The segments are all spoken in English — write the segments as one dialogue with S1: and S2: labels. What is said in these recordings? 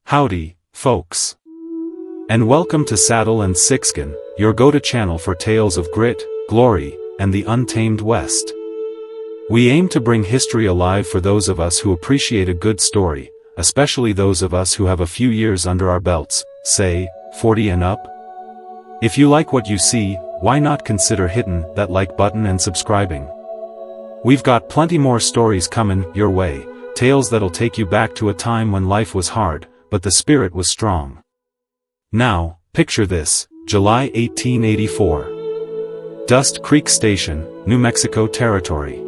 S1: Howdy, folks. And welcome to Saddle and Sixskin, your go-to channel for tales of grit, glory, and the untamed West. We aim to bring history alive for those of us who appreciate a good story, especially those of us who have a few years under our belts, say, 40 and up. If you like what you see, why not consider hitting that like button and subscribing? We've got plenty more stories coming your way, tales that'll take you back to a time when life was hard, but the spirit was strong. Now, picture this, July 1884. Dust Creek Station, New Mexico Territory.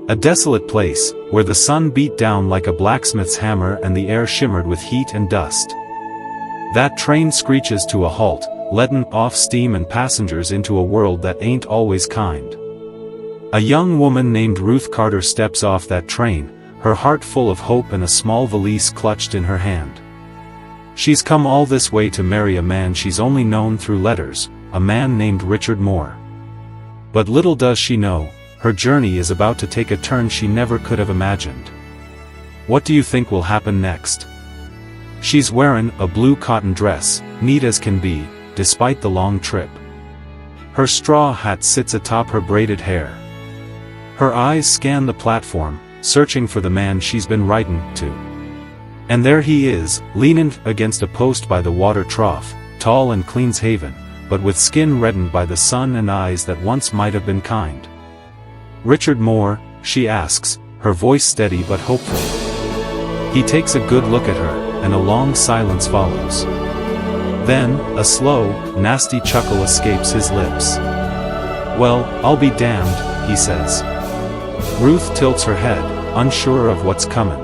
S1: A desolate place, where the sun beat down like a blacksmith's hammer and the air shimmered with heat and dust. That train screeches to a halt, letting off steam and passengers into a world that ain't always kind. A young woman named Ruth Carter steps off that train, her heart full of hope and a small valise clutched in her hand. She's come all this way to marry a man she's only known through letters, a man named Richard Moore. But little does she know, her journey is about to take a turn she never could have imagined. What do you think will happen next? She's wearing a blue cotton dress, neat as can be, despite the long trip. Her straw hat sits atop her braided hair. Her eyes scan the platform, searching for the man she's been writing to. And there he is, leaning against a post by the water trough, tall and cleanshaven, but with skin reddened by the sun and eyes that once might have been kind. Richard Moore, she asks, her voice steady but hopeful. He takes a good look at her, and a long silence follows. Then, a slow, nasty chuckle escapes his lips. "Well, I'll be damned," he says. Ruth tilts her head, unsure of what's coming.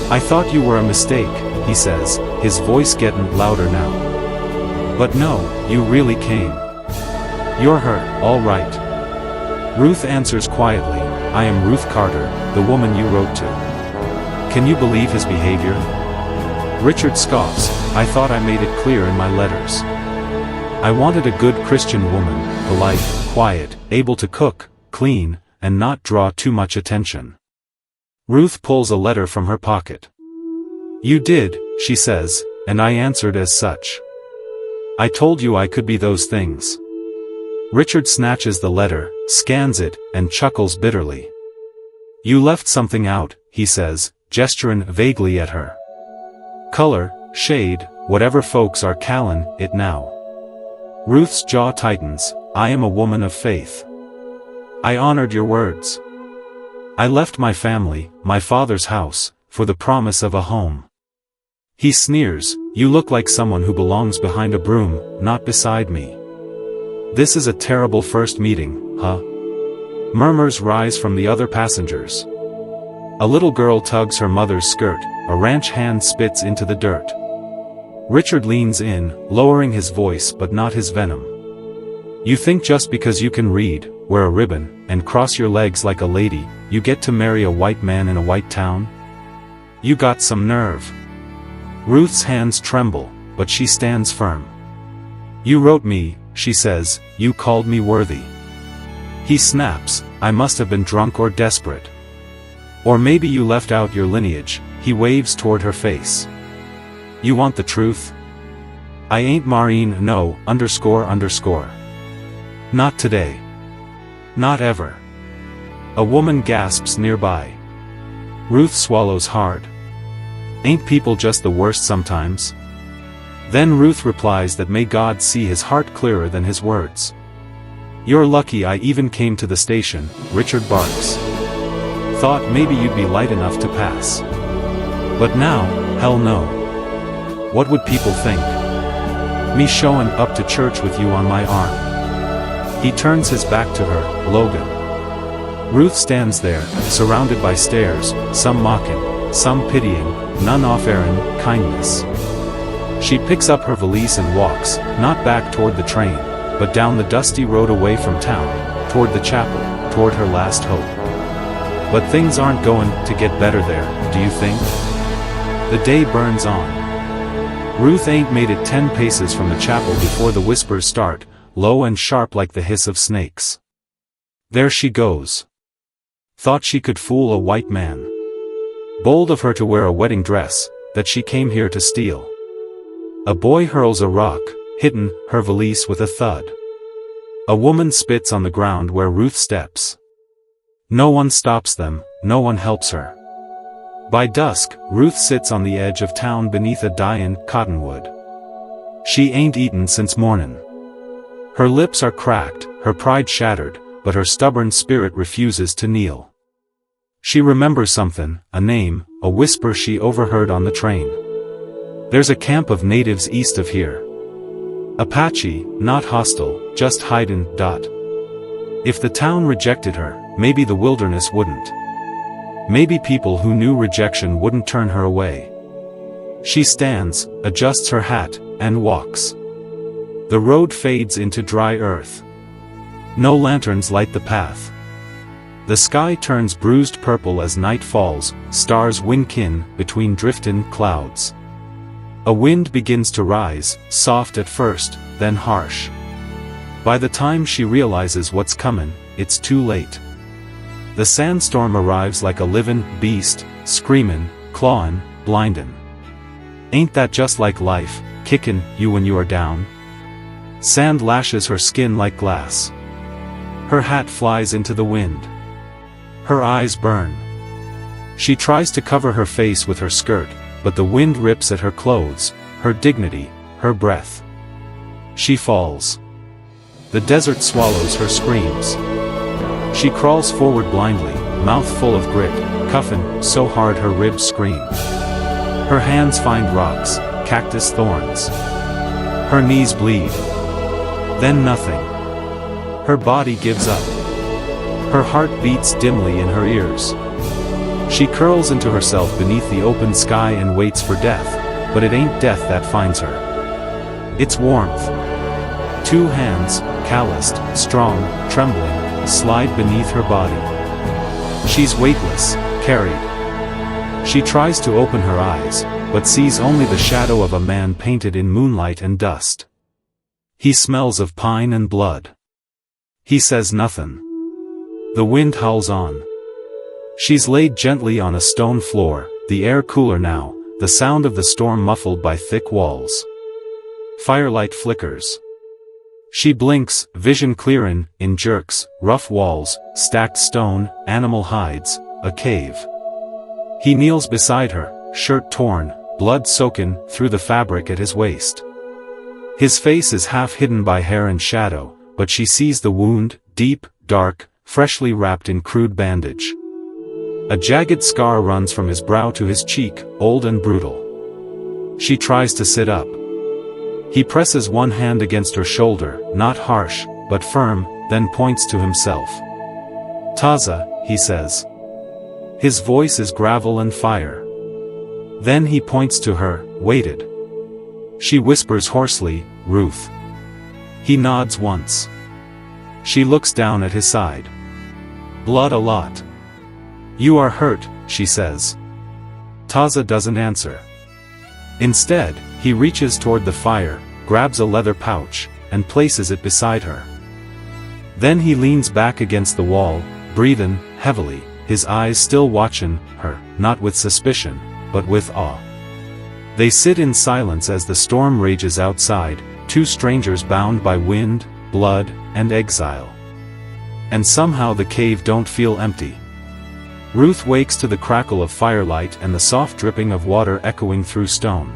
S1: "I thought you were a mistake," he says, his voice getting louder now. "But no, you really came. You're her, all right." Ruth answers quietly, "I am Ruth Carter, the woman you wrote to." Can you believe his behavior? Richard scoffs, "I thought I made it clear in my letters. I wanted a good Christian woman, polite, quiet, able to cook, clean, and not draw too much attention." Ruth pulls a letter from her pocket. "You did," she says, "and I answered as such. I told you I could be those things." Richard snatches the letter, scans it, and chuckles bitterly. "You left something out," he says, gesturing vaguely at her. "Color, shade, whatever folks are calling it now." Ruth's jaw tightens. "I am a woman of faith. I honored your words. I left my family, my father's house, for the promise of a home." He sneers, "You look like someone who belongs behind a broom, not beside me." "This is a terrible first meeting, huh?" Murmurs rise from the other passengers. A little girl tugs her mother's skirt, a ranch hand spits into the dirt. Richard leans in, lowering his voice but not his venom. "You think just because you can read, wear a ribbon, and cross your legs like a lady, you get to marry a white man in a white town? You got some nerve." Ruth's hands tremble, but she stands firm. "You wrote me," she says, "you called me worthy." He snaps, "I must have been drunk or desperate. Or maybe you left out your lineage." He waves toward her face. "You want the truth? I ain't Maureen, no, __. Not today. Not ever." A woman gasps nearby. Ruth swallows hard. "Ain't people just the worst sometimes?" Then Ruth replies that may God see his heart clearer than his words. "You're lucky I even came to the station," Richard barks. "Thought maybe you'd be light enough to pass. But now, hell no. What would people think? Me showing up to church with you on my arm." He turns his back to her, "Logan." Ruth stands there, surrounded by stares, some mocking, some pitying, none offering kindness. She picks up her valise and walks, not back toward the train, but down the dusty road away from town, toward the chapel, toward her last hope. But things aren't going to get better there, do you think? The day burns on. Ruth ain't made it 10 paces from the chapel before the whispers start, low and sharp like the hiss of snakes. There she goes. Thought she could fool a white man. Bold of her to wear a wedding dress, that she came here to steal. A boy hurls a rock, hitting her valise with a thud. A woman spits on the ground where Ruth steps. No one stops them, no one helps her. By dusk, Ruth sits on the edge of town beneath a dying cottonwood. She ain't eaten since mornin'. Her lips are cracked, her pride shattered, but her stubborn spirit refuses to kneel. She remembers something, a name, a whisper she overheard on the train. There's a camp of natives east of here. Apache, not hostile, just hiding. If the town rejected her, maybe the wilderness wouldn't. Maybe people who knew rejection wouldn't turn her away. She stands, adjusts her hat, and walks. The road fades into dry earth. No lanterns light the path. The sky turns bruised purple as night falls, stars wink in between drifting clouds. A wind begins to rise, soft at first, then harsh. By the time she realizes what's coming, it's too late. The sandstorm arrives like a living beast, screaming, clawing, blinding. Ain't that just like life, kicking you when you are down? Sand lashes her skin like glass. Her hat flies into the wind. Her eyes burn. She tries to cover her face with her skirt, but the wind rips at her clothes, her dignity, her breath. She falls. The desert swallows her screams. She crawls forward blindly, mouth full of grit, cuffing so hard her ribs scream. Her hands find rocks, cactus thorns. Her knees bleed. Then nothing. Her body gives up. Her heart beats dimly in her ears. She curls into herself beneath the open sky and waits for death, but it ain't death that finds her. It's warmth. Two hands, calloused, strong, trembling, slide beneath her body. She's weightless, carried. She tries to open her eyes, but sees only the shadow of a man painted in moonlight and dust. He smells of pine and blood. He says nothing. The wind howls on. She's laid gently on a stone floor, the air cooler now, the sound of the storm muffled by thick walls. Firelight flickers. She blinks, vision clearing, in jerks, rough walls, stacked stone, animal hides, a cave. He kneels beside her, shirt torn, blood soaking through the fabric at his waist. His face is half hidden by hair and shadow, but she sees the wound, deep, dark, freshly wrapped in crude bandage. A jagged scar runs from his brow to his cheek, old and brutal. She tries to sit up. He presses one hand against her shoulder, not harsh, but firm, then points to himself. "Taza," he says. His voice is gravel and fire. Then he points to her, weighted. She whispers hoarsely, "Ruth." He nods once. She looks down at his side. "Blood a lot." "You are hurt," she says. Taza doesn't answer. Instead, he reaches toward the fire, grabs a leather pouch, and places it beside her. Then he leans back against the wall, breathing heavily, his eyes still watching her, not with suspicion, but with awe. They sit in silence as the storm rages outside, two strangers bound by wind, blood, and exile. And somehow the cave don't feel empty. Ruth wakes to the crackle of firelight and the soft dripping of water echoing through stone.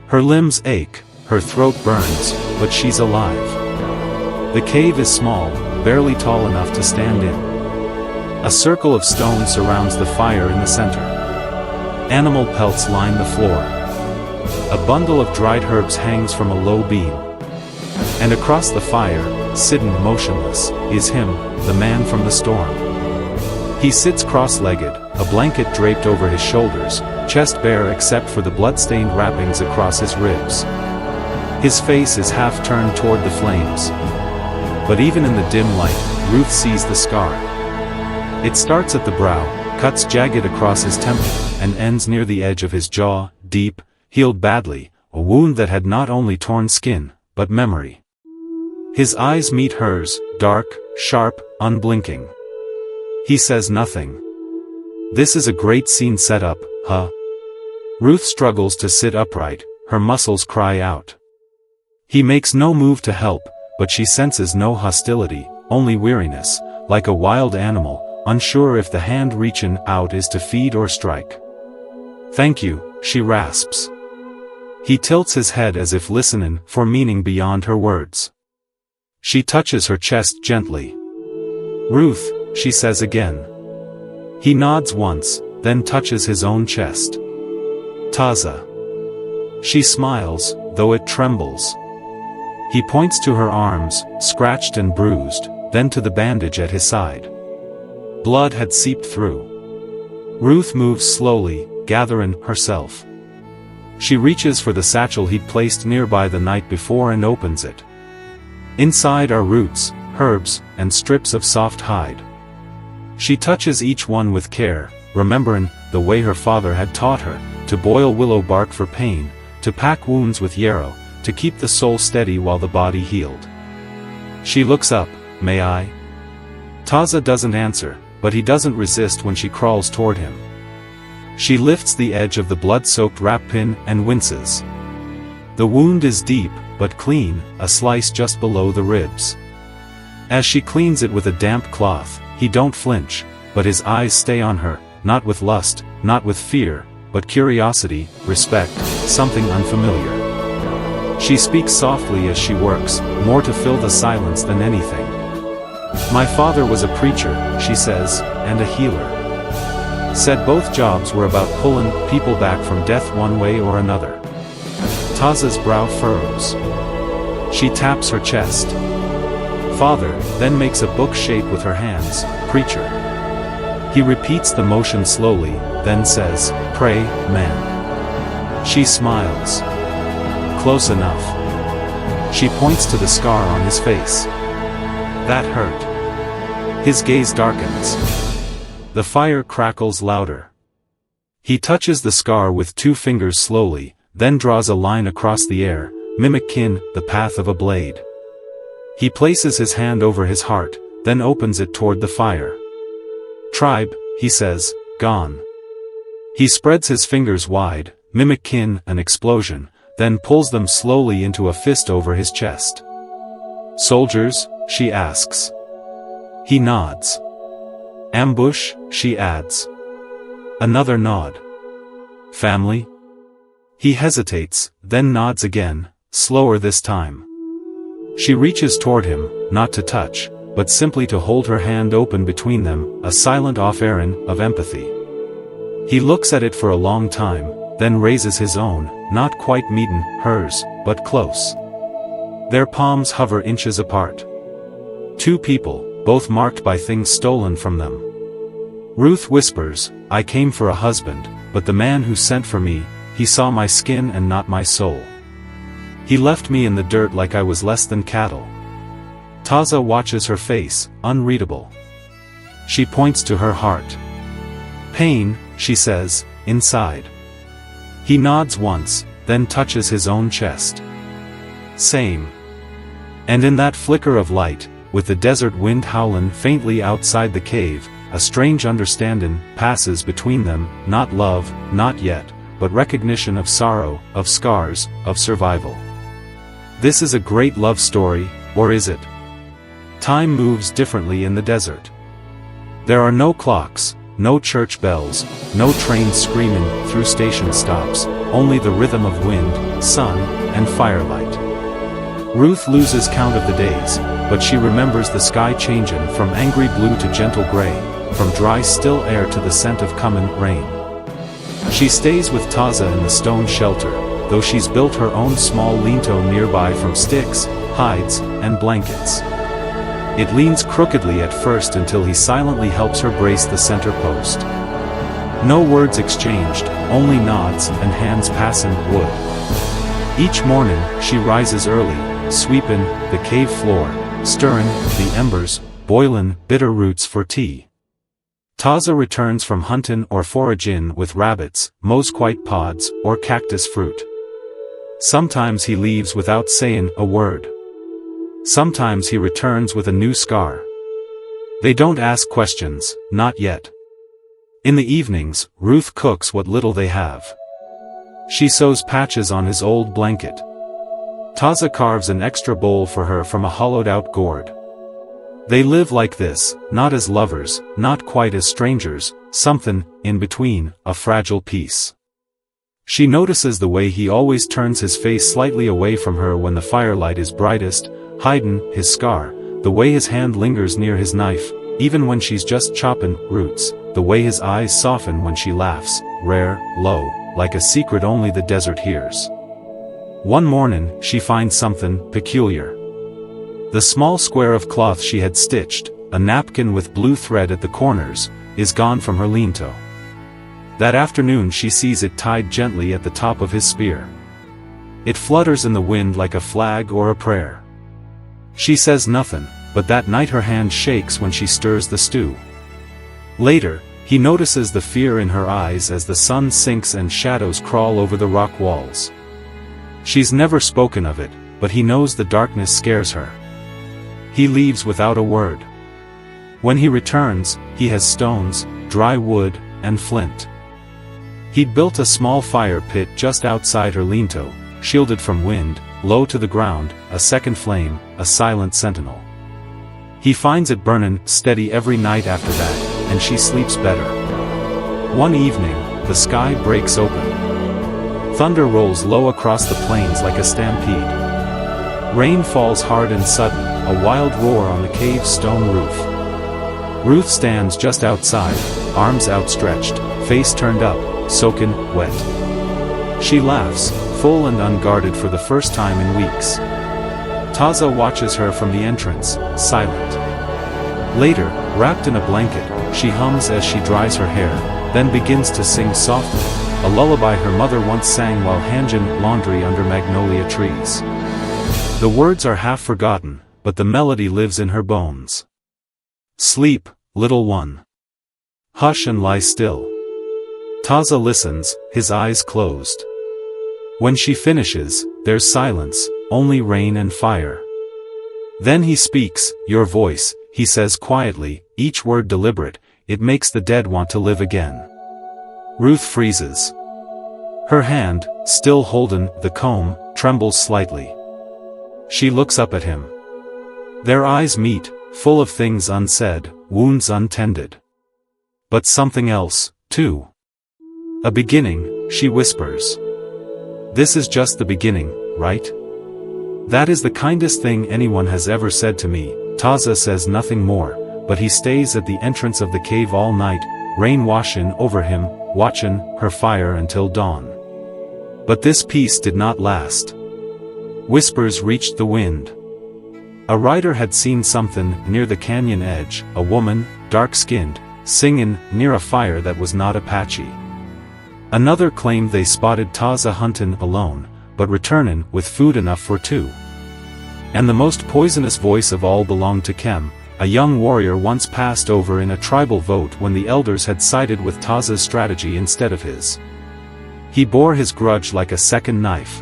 S1: Her limbs ache, her throat burns, but she's alive. The cave is small, barely tall enough to stand in. A circle of stone surrounds the fire in the center. Animal pelts line the floor. A bundle of dried herbs hangs from a low beam. And across the fire, sitting motionless, is him, the man from the storm. He sits cross-legged, a blanket draped over his shoulders, chest bare except for the blood-stained wrappings across his ribs. His face is half turned toward the flames. But even in the dim light, Ruth sees the scar. It starts at the brow, cuts jagged across his temple, and ends near the edge of his jaw, deep, healed badly, a wound that had not only torn skin, but memory. His eyes meet hers, dark, sharp, unblinking. He says nothing. This is a great scene set up, huh? Ruth struggles to sit upright, her muscles cry out. He makes no move to help, but she senses no hostility, only weariness, like a wild animal, unsure if the hand reaching out is to feed or strike. "Thank you," she rasps. He tilts his head as if listening for meaning beyond her words. She touches her chest gently. "Ruth," she says again. He nods once, then touches his own chest. "Taza." She smiles, though it trembles. He points to her arms, scratched and bruised, then to the bandage at his side. Blood had seeped through. Ruth moves slowly, gathering herself. She reaches for the satchel he'd placed nearby the night before and opens it. Inside are roots, herbs, and strips of soft hide. She touches each one with care, remembering the way her father had taught her, to boil willow bark for pain, to pack wounds with yarrow, to keep the soul steady while the body healed. She looks up. "May I?" Taza doesn't answer, but he doesn't resist when she crawls toward him. She lifts the edge of the blood-soaked wrap pin and winces. The wound is deep, but clean, a slice just below the ribs. As she cleans it with a damp cloth, he don't flinch, but his eyes stay on her, not with lust, not with fear, but curiosity, respect, something unfamiliar. She speaks softly as she works, more to fill the silence than anything. "My father was a preacher," she says, "and a healer. Said both jobs were about pulling people back from death one way or another." Taza's brow furrows. She taps her chest. "Father," then makes a book shape with her hands, "preacher." He repeats the motion slowly, then says, "Pray, man." She smiles. "Close enough." She points to the scar on his face. "That hurt." His gaze darkens. The fire crackles louder. He touches the scar with 2 fingers slowly, then draws a line across the air, mimicking the path of a blade. He places his hand over his heart, then opens it toward the fire. "Tribe," he says, "gone." He spreads his fingers wide, mimicking an explosion, then pulls them slowly into a fist over his chest. "Soldiers?" she asks. He nods. "Ambush?" she adds. Another nod. "Family?" He hesitates, then nods again, slower this time. She reaches toward him, not to touch, but simply to hold her hand open between them, a silent offering of empathy. He looks at it for a long time, then raises his own, not quite meeting hers, but close. Their palms hover inches apart. 2 people, both marked by things stolen from them. Ruth whispers, "I came for a husband, but the man who sent for me, he saw my skin and not my soul. He left me in the dirt like I was less than cattle." Taza watches her face, unreadable. She points to her heart. "Pain," she says, "inside." He nods once, then touches his own chest. "Same." And in that flicker of light, with the desert wind howling faintly outside the cave, a strange understanding passes between them, not love, not yet, but recognition of sorrow, of scars, of survival. This is a great love story, or is it? Time moves differently in the desert. There are no clocks, no church bells, no trains screaming through station stops, only the rhythm of wind, sun, and firelight. Ruth loses count of the days, but she remembers the sky changing from angry blue to gentle gray, from dry still air to the scent of coming rain. She stays with Taza in the stone shelter, though she's built her own small lean-to nearby from sticks, hides, and blankets. It leans crookedly at first until he silently helps her brace the center post. No words exchanged, only nods and hands passing wood. Each morning, she rises early, sweeping the cave floor, stirring the embers, boiling bitter roots for tea. Taza returns from hunting or foraging with rabbits, mosquite pods, or cactus fruit. Sometimes he leaves without saying a word. Sometimes he returns with a new scar. They don't ask questions, not yet. In the evenings, Ruth cooks what little they have. She sews patches on his old blanket. Taza carves an extra bowl for her from a hollowed-out gourd. They live like this, not as lovers, not quite as strangers, something in between, a fragile peace. She notices the way he always turns his face slightly away from her when the firelight is brightest, hiding his scar, the way his hand lingers near his knife, even when she's just chopping roots, the way his eyes soften when she laughs, rare, low, like a secret only the desert hears. One morning, she finds something peculiar. The small square of cloth she had stitched, a napkin with blue thread at the corners, is gone from her lintel. That afternoon she sees it tied gently at the top of his spear. It flutters in the wind like a flag or a prayer. She says nothing, but that night her hand shakes when she stirs the stew. Later, he notices the fear in her eyes as the sun sinks and shadows crawl over the rock walls. She's never spoken of it, but he knows the darkness scares her. He leaves without a word. When he returns, he has stones, dry wood, and flint. He'd built a small fire pit just outside her lintel, shielded from wind, low to the ground, a second flame, a silent sentinel. He finds it burning steady every night after that, and she sleeps better. One evening, the sky breaks open. Thunder rolls low across the plains like a stampede. Rain falls hard and sudden, a wild roar on the cave's stone roof. Ruth stands just outside, arms outstretched, face turned up, soaking wet. She laughs, full and unguarded for the first time in weeks. Taza watches her from the entrance, silent. Later, wrapped in a blanket, she hums as she dries her hair, then begins to sing softly, a lullaby her mother once sang while hanging laundry under magnolia trees. The words are half forgotten, but the melody lives in her bones. Sleep, little one. Hush and lie still. Taza listens, his eyes closed. When she finishes, there's silence, only rain and fire. Then he speaks, your voice, he says quietly, each word deliberate, it makes the dead want to live again. Ruth freezes. Her hand, still holding the comb, trembles slightly. She looks up at him. Their eyes meet, full of things unsaid, wounds untended. But something else, too. A beginning, she whispers. This is just the beginning, right? That is the kindest thing anyone has ever said to me. Taza says nothing more, but he stays at the entrance of the cave all night, rain washing over him, watching her fire until dawn. But this peace did not last. Whispers reached the wind. A rider had seen something near the canyon edge, a woman, dark-skinned, singing near a fire that was not Apache. Another claimed they spotted Taza hunting alone, but returning with food enough for two. And the most poisonous voice of all belonged to Kem, a young warrior once passed over in a tribal vote when the elders had sided with Taza's strategy instead of his. He bore his grudge like a second knife.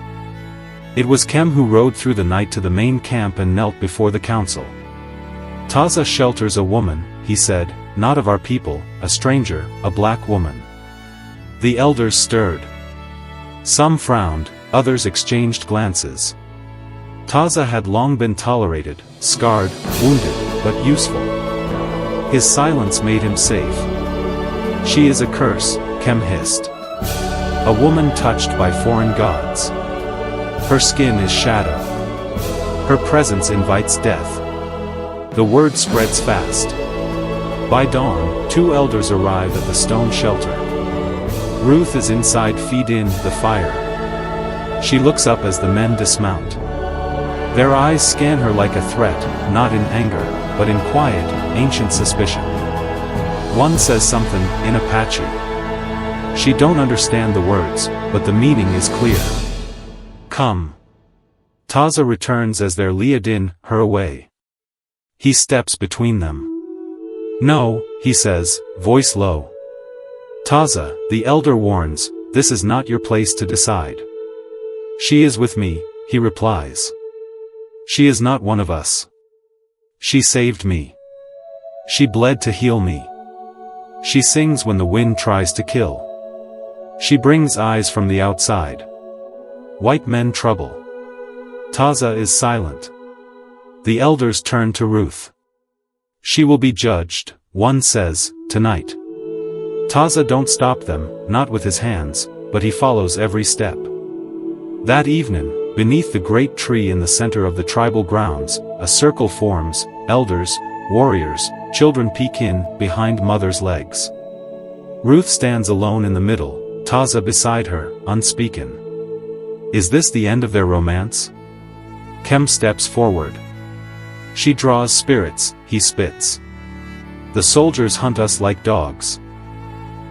S1: It was Kem who rode through the night to the main camp and knelt before the council. Taza shelters a woman, he said, not of our people, a stranger, a black woman. The elders stirred. Some frowned, others exchanged glances. Taza had long been tolerated, scarred, wounded, but useful. His silence made him safe. She is a curse, Kem hissed. A woman touched by foreign gods. Her skin is shadow. Her presence invites death. The word spreads fast. By dawn, two elders arrive at the stone shelter. Ruth is inside feeding the fire. She looks up as the men dismount. Their eyes scan her like a threat, not in anger, but in quiet, ancient suspicion. One says something in Apache. She don't understand the words, but the meaning is clear. Come. Taza returns as they're leading her away. He steps between them. No, he says, voice low. Taza, the elder warns, this is not your place to decide. She is with me, he replies. She is not one of us. She saved me. She bled to heal me. She sings when the wind tries to kill. She brings eyes from the outside. White men trouble. Taza is silent. The elders turn to Ruth. She will be judged, one says, tonight. Taza don't stop them, not with his hands, but he follows every step. That evening, beneath the great tree in the center of the tribal grounds, a circle forms, elders, warriors, children peek in, behind mother's legs. Ruth stands alone in the middle, Taza beside her, unspeaking. Is this the end of their romance? Kem steps forward. She draws spirits, he spits. The soldiers hunt us like dogs.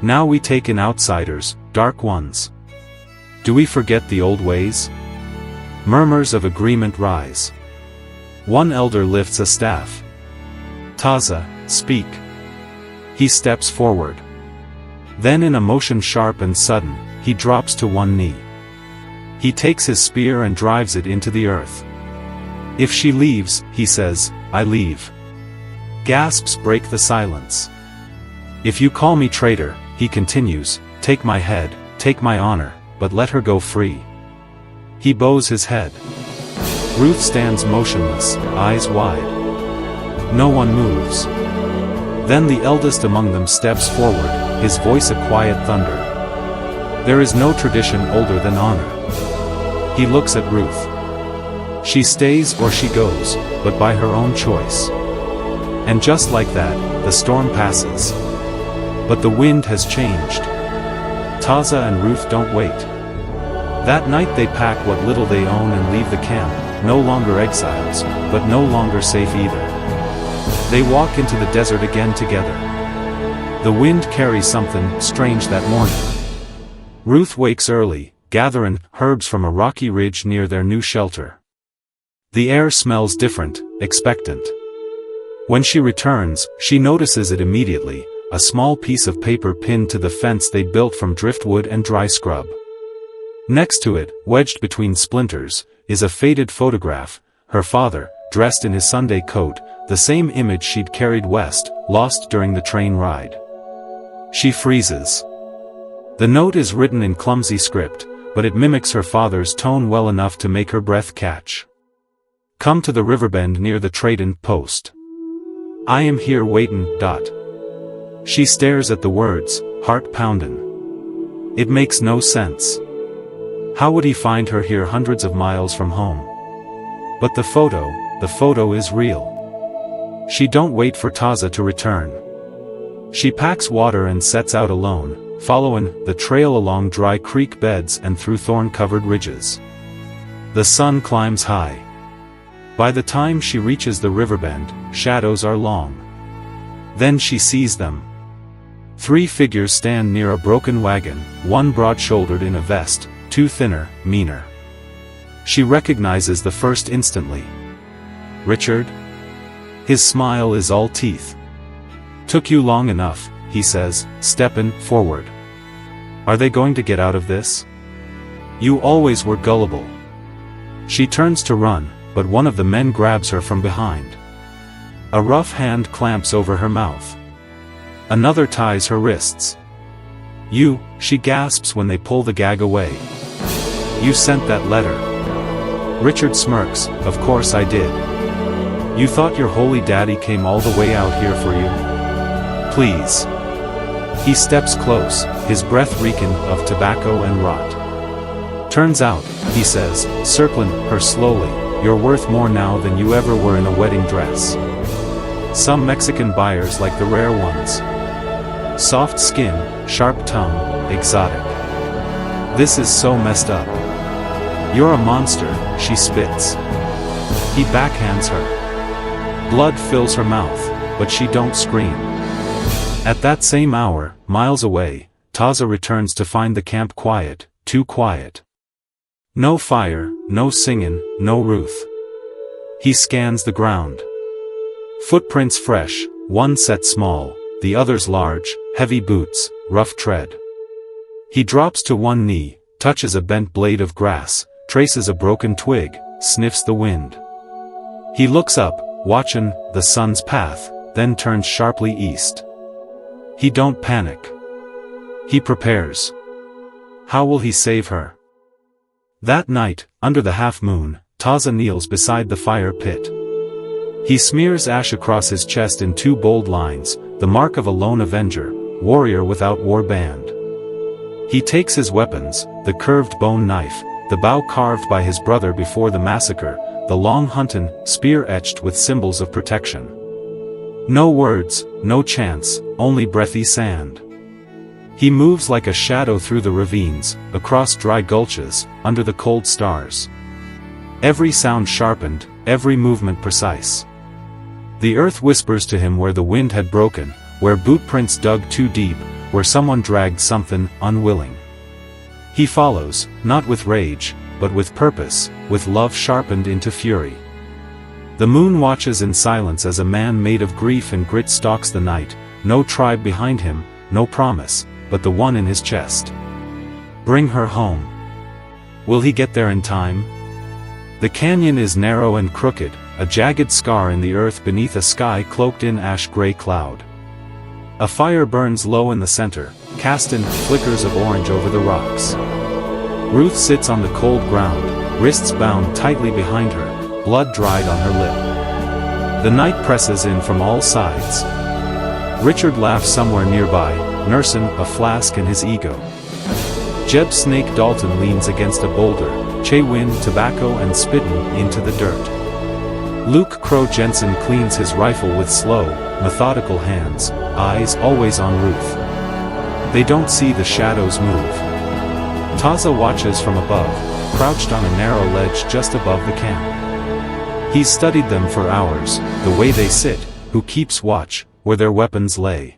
S1: Now we take in outsiders, dark ones. Do we forget the old ways? Murmurs of agreement rise. One elder lifts a staff. Taza, speak. He steps forward. Then in a motion sharp and sudden, he drops to one knee. He takes his spear and drives it into the earth. If she leaves, he says, I leave. Gasps break the silence. If you call me traitor, he continues, take my head, take my honor, but let her go free. He bows his head. Ruth stands motionless, eyes wide. No one moves. Then the eldest among them steps forward, his voice a quiet thunder. There is no tradition older than honor. He looks at Ruth. She stays or she goes, but by her own choice. And just like that, the storm passes. But the wind has changed. Taza and Ruth don't wait. That night they pack what little they own and leave the camp, no longer exiles, but no longer safe either. They walk into the desert again together. The wind carries something strange that morning. Ruth wakes early, gathering herbs from a rocky ridge near their new shelter. The air smells different, expectant. When she returns, she notices it immediately, a small piece of paper pinned to the fence they built from driftwood and dry scrub. Next to it, wedged between splinters, is a faded photograph, her father, dressed in his Sunday coat, the same image she'd carried west, lost during the train ride. She freezes. The note is written in clumsy script, but it mimics her father's tone well enough to make her breath catch. Come to the riverbend near the trading post. I am here waitin'. She stares at the words, heart poundin'. It makes no sense. How would he find her here hundreds of miles from home? But the photo is real. She don't wait for Taza to return. She packs water and sets out alone, following the trail along dry creek beds and through thorn-covered ridges. The sun climbs high. By the time she reaches the riverbend, shadows are long. Then she sees them. 3 figures stand near a broken wagon, one broad-shouldered in a vest, 2 thinner, meaner. She recognizes the first instantly. Richard? His smile is all teeth. Took you long enough, he says, stepping forward. Are they going to get out of this? You always were gullible. She turns to run, but one of the men grabs her from behind. A rough hand clamps over her mouth. Another ties her wrists. You, she gasps when they pull the gag away. You sent that letter. Richard smirks, of course I did. You thought your holy daddy came all the way out here for you? Please. He steps close, his breath reeking of tobacco and rot. Turns out, he says, circling her slowly, you're worth more now than you ever were in a wedding dress. Some Mexican buyers like the rare ones. Soft skin, sharp tongue, exotic. This is so messed up. You're a monster, she spits. He backhands her. Blood fills her mouth, but she don't scream. At that same hour, miles away, Taza returns to find the camp quiet, too quiet. No fire, no singing, no Ruth. He scans the ground. Footprints fresh, one set small, the others large, heavy boots, rough tread. He drops to one knee, touches a bent blade of grass, traces a broken twig, sniffs the wind. He looks up, watching the sun's path, then turns sharply east. He don't panic. He prepares. How will he save her? That night, under the half-moon, Taza kneels beside the fire pit. He smears ash across his chest in 2 bold lines, the mark of a lone avenger, warrior without war band. He takes his weapons, the curved bone knife, the bow carved by his brother before the massacre, the long huntin, spear etched with symbols of protection. No words, no chants, only breathy sand. He moves like a shadow through the ravines, across dry gulches, under the cold stars. Every sound sharpened, every movement precise. The earth whispers to him where the wind had broken, where boot prints dug too deep, where someone dragged something unwilling. He follows, not with rage, but with purpose, with love sharpened into fury. The moon watches in silence as a man made of grief and grit stalks the night, no tribe behind him, no promise, but the one in his chest. Bring her home. Will he get there in time? The canyon is narrow and crooked, a jagged scar in the earth beneath a sky cloaked in ash-gray cloud. A fire burns low in the center, casting flickers of orange over the rocks. Ruth sits on the cold ground, wrists bound tightly behind her, blood dried on her lip. The night presses in from all sides. Richard laughs somewhere nearby, nursing a flask in his ego. Jeb Snake Dalton leans against a boulder, Che-Win tobacco and spittin' into the dirt. Luke Crow Jensen cleans his rifle with slow, methodical hands, eyes always on Ruth. They don't see the shadows move. Taza watches from above, crouched on a narrow ledge just above the camp. He's studied them for hours, the way they sit, who keeps watch, where their weapons lay.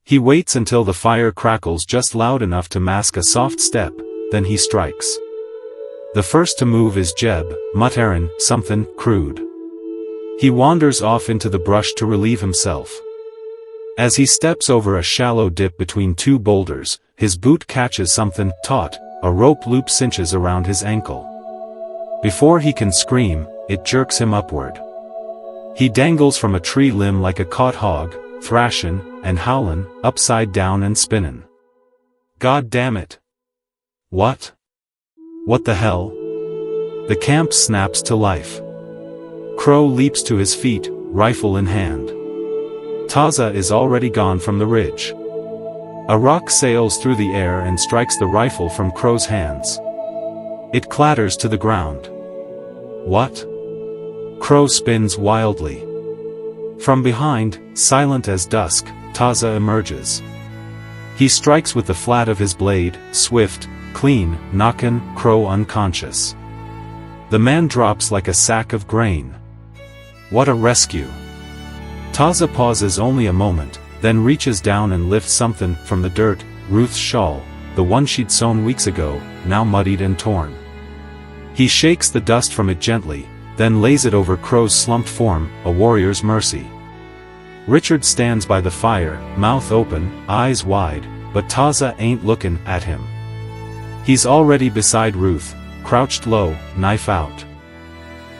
S1: He waits until the fire crackles just loud enough to mask a soft step, then he strikes. The first to move is Jeb, muttering something crude. He wanders off into the brush to relieve himself. As he steps over a shallow dip between 2 boulders, his boot catches something taut, a rope loop cinches around his ankle. Before he can scream, it jerks him upward. He dangles from a tree limb like a caught hog, thrashing and howling, upside down and spinning. God damn it! What? What the hell? The camp snaps to life. Crow leaps to his feet, rifle in hand. Taza is already gone from the ridge. A rock sails through the air and strikes the rifle from Crow's hands. It clatters to the ground. What? Crow spins wildly. From behind, silent as dusk, Taza emerges. He strikes with the flat of his blade, swift, clean, knocking Crow unconscious. The man drops like a sack of grain. What a rescue! Taza pauses only a moment, then reaches down and lifts something from the dirt, Ruth's shawl, the one she'd sewn weeks ago, now muddied and torn. He shakes the dust from it gently, then lays it over Crow's slumped form, a warrior's mercy. Richard stands by the fire, mouth open, eyes wide, but Taza ain't looking at him. He's already beside Ruth, crouched low, knife out.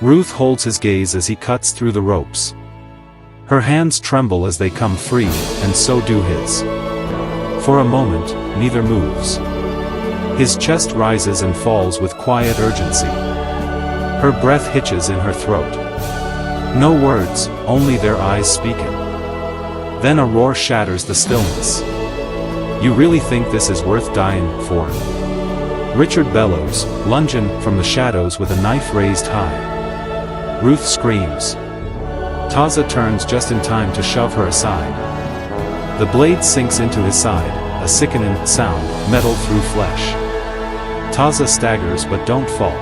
S1: Ruth holds his gaze as he cuts through the ropes. Her hands tremble as they come free, and so do his. For a moment, neither moves. His chest rises and falls with quiet urgency. Her breath hitches in her throat. No words, only their eyes speaking. Then a roar shatters the stillness. You really think this is worth dying for? Richard bellows, lunging from the shadows with a knife raised high. Ruth screams. Taza turns just in time to shove her aside. The blade sinks into his side, a sickening sound, metal through flesh. Taza staggers but don't fall.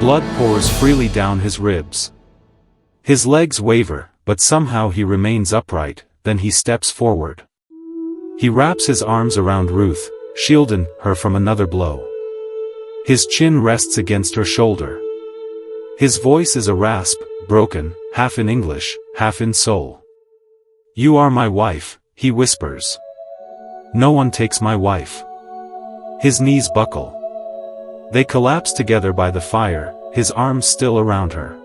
S1: Blood pours freely down his ribs. His legs waver, but somehow he remains upright, then he steps forward. He wraps his arms around Ruth, shielding her from another blow. His chin rests against her shoulder. His voice is a rasp, broken, half in English, half in soul. You are my wife, he whispers. No one takes my wife. His knees buckle. They collapse together by the fire, his arms still around her.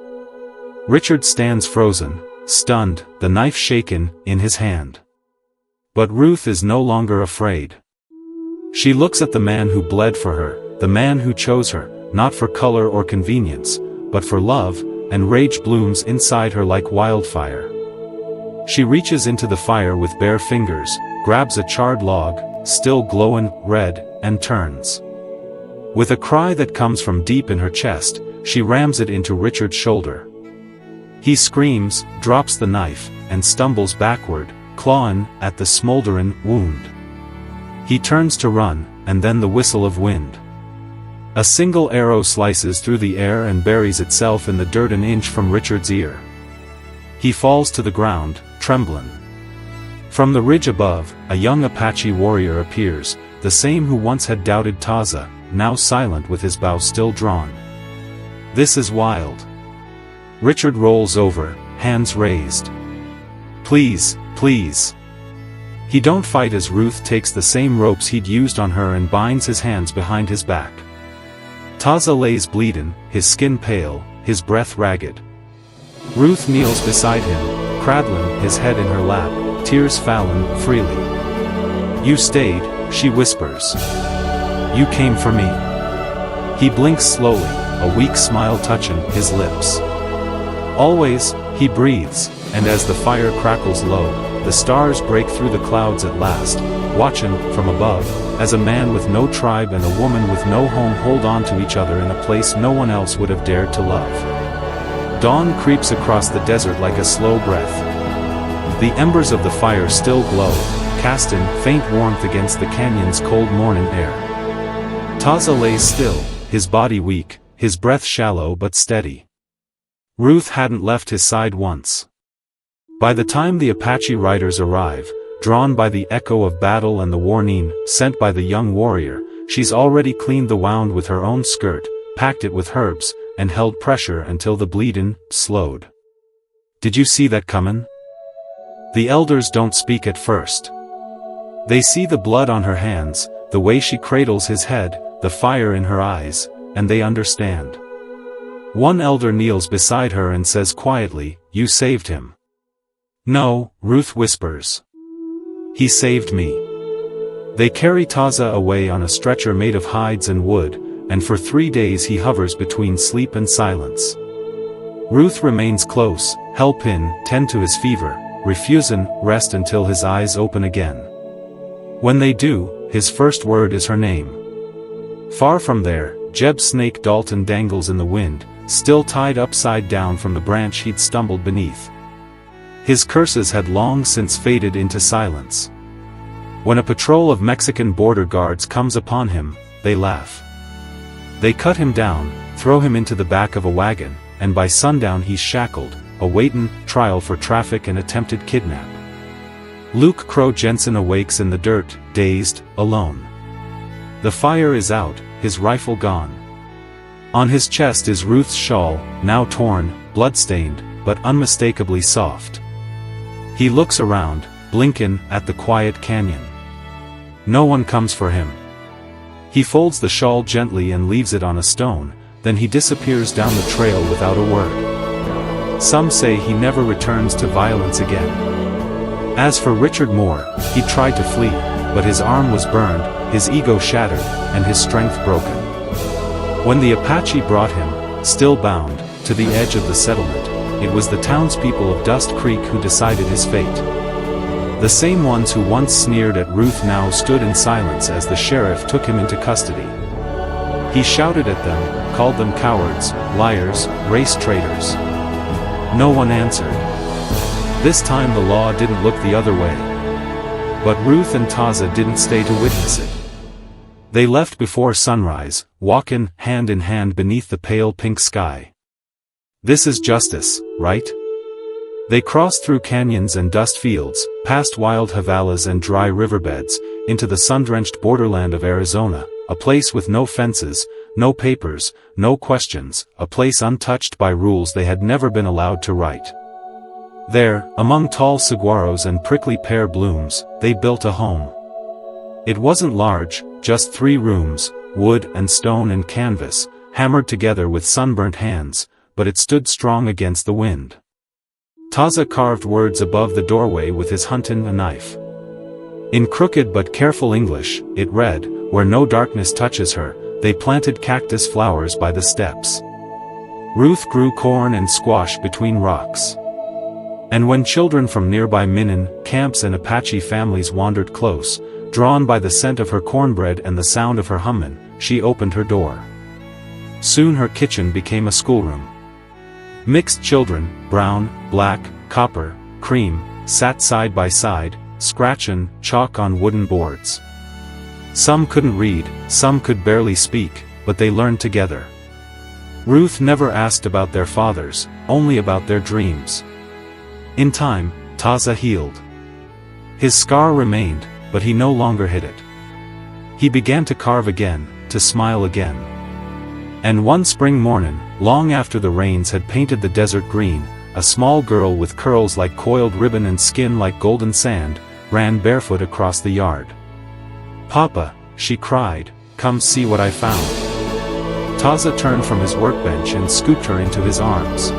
S1: Richard stands frozen, stunned, the knife shaken in his hand. But Ruth is no longer afraid. She looks at the man who bled for her, the man who chose her, not for color or convenience, but for love, and rage blooms inside her like wildfire. She reaches into the fire with bare fingers, grabs a charred log, still glowing red, and turns. With a cry that comes from deep in her chest, she rams it into Richard's shoulder. He screams, drops the knife, and stumbles backward, clawing at the smoldering wound. He turns to run, and then the whistle of wind. A single arrow slices through the air and buries itself in the dirt an inch from Richard's ear. He falls to the ground, trembling. From the ridge above, a young Apache warrior appears, the same who once had doubted Taza, now silent with his bow still drawn. This is wild. Richard rolls over, hands raised. Please, please. He don't fight as Ruth takes the same ropes he'd used on her and binds his hands behind his back. Taza lays bleeding, his skin pale, his breath ragged. Ruth kneels beside him, cradling his head in her lap, tears falling freely. You stayed, she whispers. You came for me. He blinks slowly, a weak smile touching his lips. Always, he breathes, and as the fire crackles low, the stars break through the clouds at last, watching, from above, as a man with no tribe and a woman with no home hold on to each other in a place no one else would have dared to love. Dawn creeps across the desert like a slow breath. The embers of the fire still glow, casting faint warmth against the canyon's cold morning air. Taza lays still, his body weak, his breath shallow but steady. Ruth hadn't left his side once. By the time the Apache riders arrive, drawn by the echo of battle and the warning sent by the young warrior, she's already cleaned the wound with her own skirt, packed it with herbs, and held pressure until the bleeding slowed. Did you see that comin'? The elders don't speak at first. They see the blood on her hands, the way she cradles his head, the fire in her eyes, and they understand. One elder kneels beside her and says quietly, "You saved him." "No," Ruth whispers. "He saved me." They carry Taza away on a stretcher made of hides and wood, and for 3 days he hovers between sleep and silence. Ruth remains close, help in, tend to his fever, refusing rest until his eyes open again. When they do, his first word is her name. Far from there, Jeb's snake Dalton dangles in the wind, still tied upside down from the branch he'd stumbled beneath. His curses had long since faded into silence. When a patrol of Mexican border guards comes upon him, they laugh. They cut him down, throw him into the back of a wagon, and by sundown he's shackled, awaiting trial for traffic and attempted kidnap. Luke Crow Jensen awakes in the dirt, dazed, alone. The fire is out, his rifle gone. On his chest is Ruth's shawl, now torn, blood-stained, but unmistakably soft. He looks around, blinking, at the quiet canyon. No one comes for him. He folds the shawl gently and leaves it on a stone, then he disappears down the trail without a word. Some say he never returns to violence again. As for Richard Moore, he tried to flee, but his arm was burned, his ego shattered, and his strength broken. When the Apache brought him, still bound, to the edge of the settlement, it was the townspeople of Dust Creek who decided his fate. The same ones who once sneered at Ruth now stood in silence as the sheriff took him into custody. He shouted at them, called them cowards, liars, race traitors. No one answered. This time the law didn't look the other way. But Ruth and Taza didn't stay to witness it. They left before sunrise, walking hand in hand beneath the pale pink sky. This is justice, right? They crossed through canyons and dust fields, past wild havalas and dry riverbeds, into the sun-drenched borderland of Arizona, a place with no fences, no papers, no questions, a place untouched by rules they had never been allowed to write. There, among tall saguaros and prickly pear blooms, they built a home. It wasn't large, just 3 rooms, wood and stone and canvas, hammered together with sunburnt hands, but it stood strong against the wind. Taza carved words above the doorway with his hunting knife. In crooked but careful English, it read, where no darkness touches her, they planted cactus flowers by the steps. Ruth grew corn and squash between rocks. And when children from nearby Minin camps and Apache families wandered close, drawn by the scent of her cornbread and the sound of her hummin', she opened her door. Soon her kitchen became a schoolroom. Mixed children, brown, black, copper, cream, sat side by side, scratchin' chalk on wooden boards. Some couldn't read, some could barely speak, but they learned together. Ruth never asked about their fathers, only about their dreams. In time, Taza healed. His scar remained, but he no longer hid it. He began to carve again, to smile again. And one spring morning, long after the rains had painted the desert green, a small girl with curls like coiled ribbon and skin like golden sand, ran barefoot across the yard. "Papa," she cried, "come see what I found." Taza turned from his workbench and scooped her into his arms.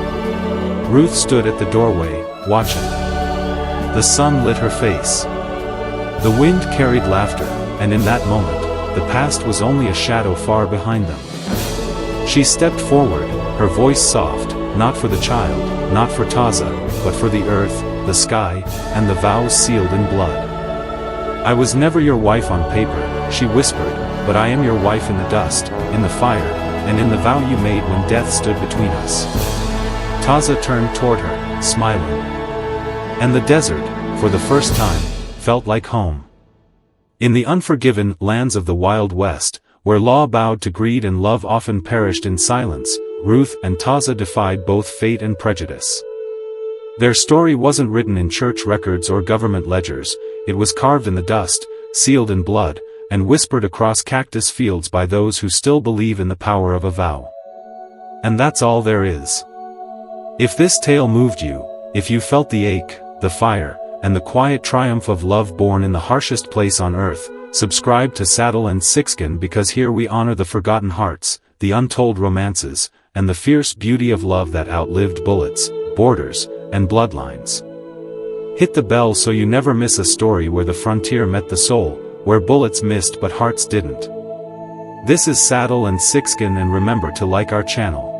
S1: Ruth stood at the doorway, watching. The sun lit her face. The wind carried laughter, and in that moment, the past was only a shadow far behind them. She stepped forward, her voice soft, not for the child, not for Taza, but for the earth, the sky, and the vows sealed in blood. "I was never your wife on paper," she whispered, "but I am your wife in the dust, in the fire, and in the vow you made when death stood between us." Taza turned toward her, smiling. And the desert, for the first time, felt like home. In the unforgiven lands of the Wild West, where law bowed to greed and love often perished in silence, Ruth and Taza defied both fate and prejudice. Their story wasn't written in church records or government ledgers, it was carved in the dust, sealed in blood, and whispered across cactus fields by those who still believe in the power of a vow. And that's all there is. If this tale moved you, if you felt the ache, the fire, and the quiet triumph of love born in the harshest place on earth, subscribe to Saddle and Sixskin, because here we honor the forgotten hearts, the untold romances, and the fierce beauty of love that outlived bullets, borders, and bloodlines. Hit the bell so you never miss a story where the frontier met the soul, where bullets missed but hearts didn't. This is Saddle and Sixskin, and remember to like our channel.